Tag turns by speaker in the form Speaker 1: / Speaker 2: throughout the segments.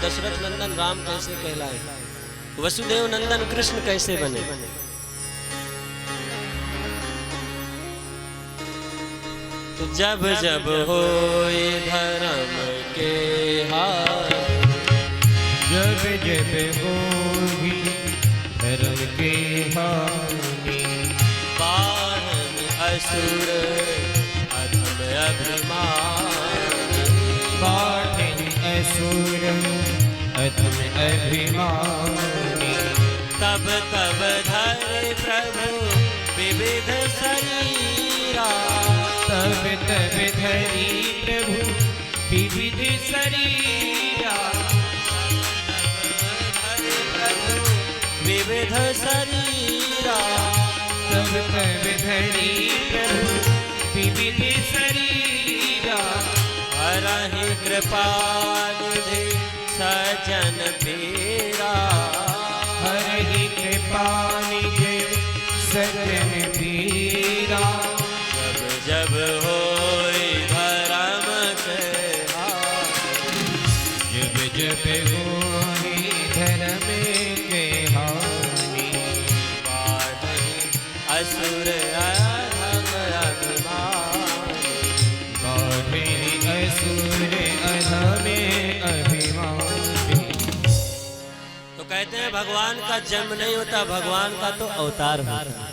Speaker 1: दशरथ नंदन राम कैसे कहलाए, वसुदेव नंदन कृष्ण कैसे बने। तो जब जब होए धर्म के हार,
Speaker 2: जब जब होगी धर्म के हानि,
Speaker 1: बाढ़ असुर अधम अभिमानी,
Speaker 2: बाढ़ असुर अधम अभिमानी।
Speaker 1: तब तब धरे प्रभु विविध शरीरा,
Speaker 2: तब तब धरी प्रभु विविध शरीरा,
Speaker 1: विविध शरीरा,
Speaker 2: तब तब धरी प्रभु विविध शरीरा।
Speaker 1: हरहि कृपा निधि सजन पीरा,
Speaker 2: हरहि कृपा निधि सजन पीरा।
Speaker 1: जब जब होई धर्म के हार,
Speaker 2: जब जब होई धर्म के हानि,
Speaker 1: बाढ़हि असुर अधम अभिमानी,
Speaker 2: बाढ़े असुर अधम अभिमानी।
Speaker 1: तो कहते हैं भगवान का जन्म नहीं होता, भगवान का तो अवतार होता है।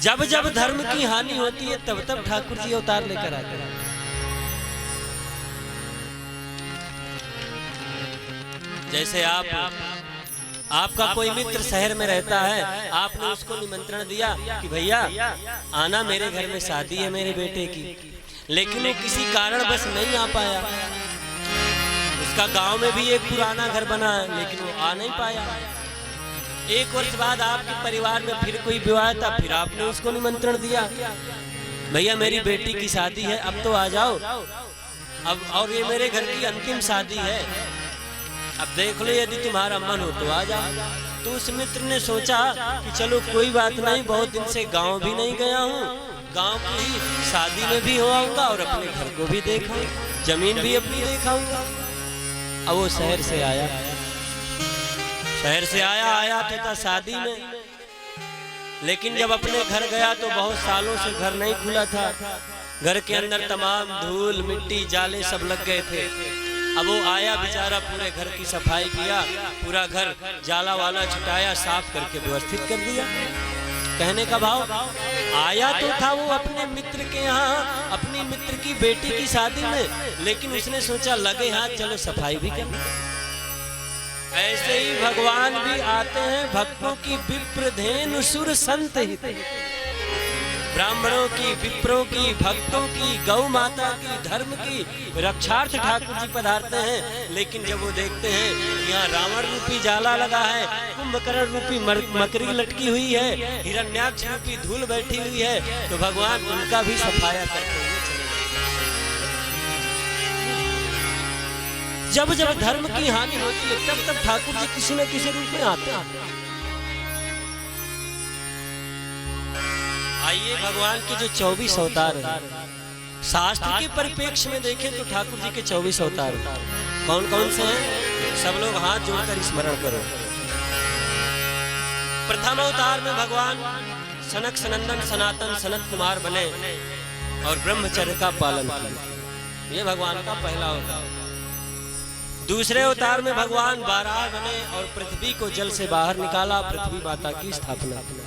Speaker 1: जब जब धर्म की हानि होती है तब तब ठाकुर जी अवतार लेकर आते हैं। जैसे आपका कोई मित्र शहर में रहता है, आपने उसको निमंत्रण दिया कि भैया आना, मेरे घर में शादी है मेरे बेटे की, लेकिन वो किसी कारण बस नहीं आ पाया। उसका गांव में भी एक पुराना घर बना है लेकिन वो आ नहीं पाया। एक वर्ष बाद आपके परिवार में फिर कोई विवाह था, फिर आपने उसको निमंत्रण दिया, भैया मेरी बेटी की शादी है, अब तो आ जाओ, अब और ये मेरे घर की अंतिम शादी है, अब देख लो यदि तुम्हारा मन हो तो आ जाओ। तो उस मित्र ने सोचा कि चलो कोई बात नहीं, बहुत दिन से गांव भी नहीं गया हूँ, गांव की शादी में भी हो आऊंगा और अपने घर को भी देखूंगा, जमीन भी अपनी देखाऊंगा। अब वो शहर से आया तो था शादी में, लेकिन जब अपने घर गया तो बहुत सालों से घर नहीं खुला था, घर के अंदर तमाम धूल मिट्टी जाले सब लग गए थे। अब वो आया बेचारा, पूरे घर की सफाई किया, पूरा घर जाला वाला छुटाया, साफ करके व्यवस्थित कर दिया। कहने का भाव, आया तो था वो अपने मित्र के यहाँ अपनी मित्र की बेटी की शादी में, लेकिन उसने सोचा लगे हाथ चलो सफाई भी कर। ऐसे ही भगवान भी आते हैं भक्तों की विप्रधेनु सुर संत हित, ब्राह्मणों की, विप्रों की, भक्तों की, गौ माता की, धर्म की रक्षार्थ ठाकुर जी पधारते हैं। लेकिन जब वो देखते हैं यहाँ रावण रूपी जाला लगा है, कुंभकर्ण रूपी मकरी लटकी हुई है, हिरण्याक्ष रूपी धूल बैठी हुई है, तो भगवान उनका भी सफाया करते हुए चले जाते। जब जब धर्म की हानि होती है तब तब ठाकुर जी किसी न किसी रूप में आते हैं। आइए भगवान के जो 24 अवतार हैं, शास्त्र के परिप्रेक्ष्य में देखें तो ठाकुर जी के 24 अवतार कौन कौन से हैं? सब लोग हाथ जोड़कर स्मरण करो। प्रथम अवतार में भगवान सनक सनंदन सनातन सनत कुमार बने और ब्रह्मचर्य का पालन किया, ये भगवान का पहला अवतार। दूसरे अवतार में भगवान बाराह बने और पृथ्वी को जल से बाहर निकाला, पृथ्वी माता की स्थापना की।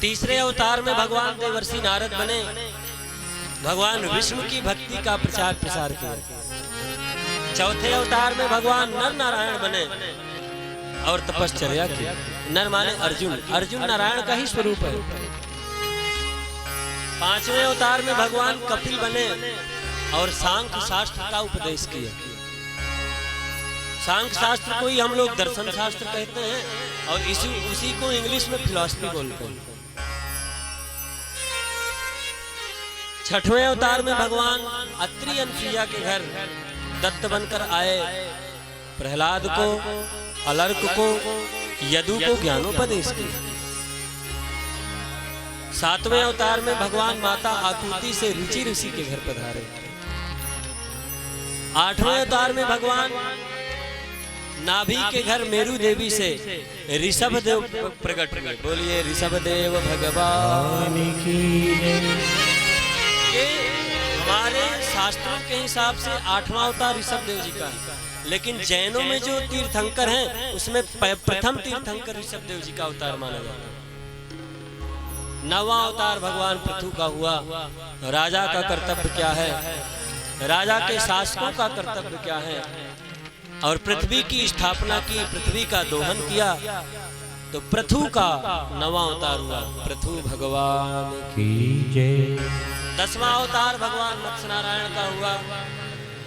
Speaker 1: तीसरे अवतार में भगवान देवर्षि नारद बने, भगवान विष्णु की भक्ति का प्रचार प्रसार किया। चौथे अवतार में भगवान नर नारायण बने और तपश्चर्या की। नर माने अर्जुन, अर्जुन नारायण का ही स्वरूप है। पांचवें अवतार में भगवान कपिल बने और सांख्य शास्त्र का उपदेश किया। सांख्य शास्त्र को ही हम लोग दर्शन शास्त्र कहते हैं और उसी को इंग्लिश में फिलॉसफी बोलते हैं। छठवें अवतार में भगवान अत्रि अनुसुईया के घर दत्त बनकर आए, प्रहलाद को, अलर्क को, यदु को ज्ञानोपदेश किया। सातवें अवतार में भगवान माता आकृति से रुचि ऋषि के घर पधारे। 8वें अवतार में भगवान नाभि के घर मेरु देवी से ऋषभ देव प्रकट हुए। बोलिए ऋषभ देव भगवान की। ये हमारे शास्त्रों के हिसाब से 8वां अवतार ऋषभ देव जी का है, लेकिन जैनों में जो तीर्थंकर हैं उसमें प्रथम तीर्थंकर ऋषभ देव जी का अवतार माना जाता है। 9वां अवतार भगवान पृथु का हुआ। राजा का कर्तव्य क्या है, राजा के शासकों का कर्तव्य क्या है, और पृथ्वी की स्थापना की, पृथ्वी का दोहन किया, तो पृथु का 9वां अवतार हुआ। पृथु भगवान की जय। 10वां अवतार भगवान मत्स्य नारायण का हुआ।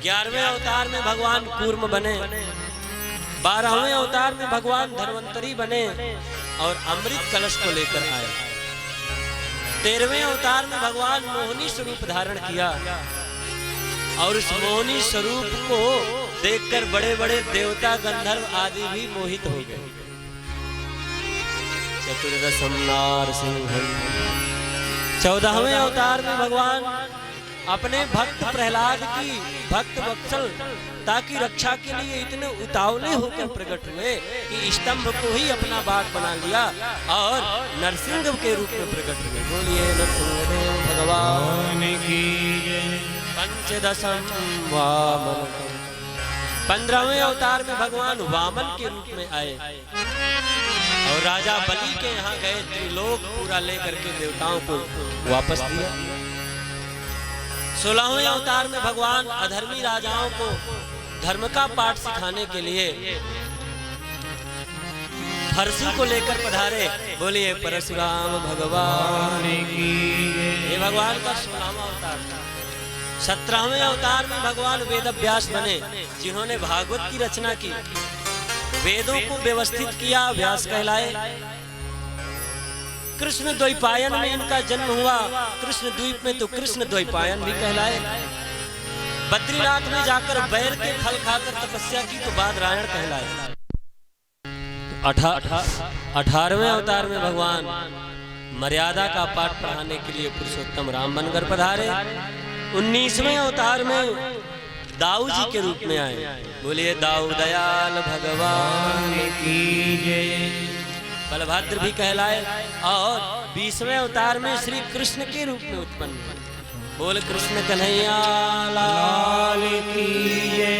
Speaker 1: 11वें अवतार में भगवान कूर्म बने। 12वें अवतार में भगवान धन्वंतरी बने और अमृत कलश को लेकर आए। 13वें अवतार में भगवान मोहिनी स्वरूप धारण किया और उस मोहिनी स्वरूप को देखकर बड़े बड़े देवता गंधर्व आदि भी मोहित हो गए। चतुर्दशम नारसिंहम्। 14वें अवतार में भगवान अपने भक्त प्रहलाद की भक्त वत्सलता की रक्षा के लिए इतने उतावले होकर प्रकट हुए कि स्तंभ को ही अपना बाग बना लिया और नरसिंह के रूप में प्रकट हुए। बोलिए नरसिंहदेव भगवान की। पंचदशम वामन। 15वें अवतार में भगवान वामन के रूप में आए और राजा बलि के यहाँ गए, त्रिलोक पूरा लेकर के देवताओं को वापस दिया। 16वें अवतार में भगवान अधर्मी राजाओं को धर्म का पाठ सिखाने के लिए फरसू को लेकर पधारे। बोलिए परशुराम भगवान की। ये भगवान का 16वां अवतार था। 17वें अवतार में भगवान वेदव्यास बने, जिन्होंने भागवत की रचना की, वेदों को व्यवस्थित किया, व्यास कहलाए। कृष्ण द्वैपायन में इनका जन्म हुआ। कृष्ण द्वीप में तो कृष्ण द्वैपायन भी कहलाए। बद्रीनाथ में जाकर बैर के फल खाकर तपस्या की तो बादरायण कहलाए। 18वें अवतार में भगवान मर्यादा का पाठ पढ़ाने के लिए पुरुषोत्तम राम बनकर पधारे। 19वें अवतार में दाऊ जी के रूप में आए। बोलिए दाऊ दयाल भगवान की जय। बलभद्र भी कहलाए और 20वें अवतार में श्री कृष्ण के रूप में उत्पन्न हुए। बोल कृष्ण कन्हैया लाल की जय।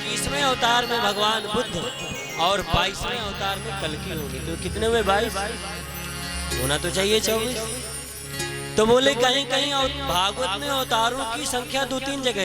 Speaker 1: 21वें अवतार में भगवान बुद्ध और 22वें अवतार में कल्कि होगी। तो कितने हुए? 22 होना तो चाहिए 24। तो बोले कहीं कहीं भागवत में अवतारों की संख्या 2-3 जगह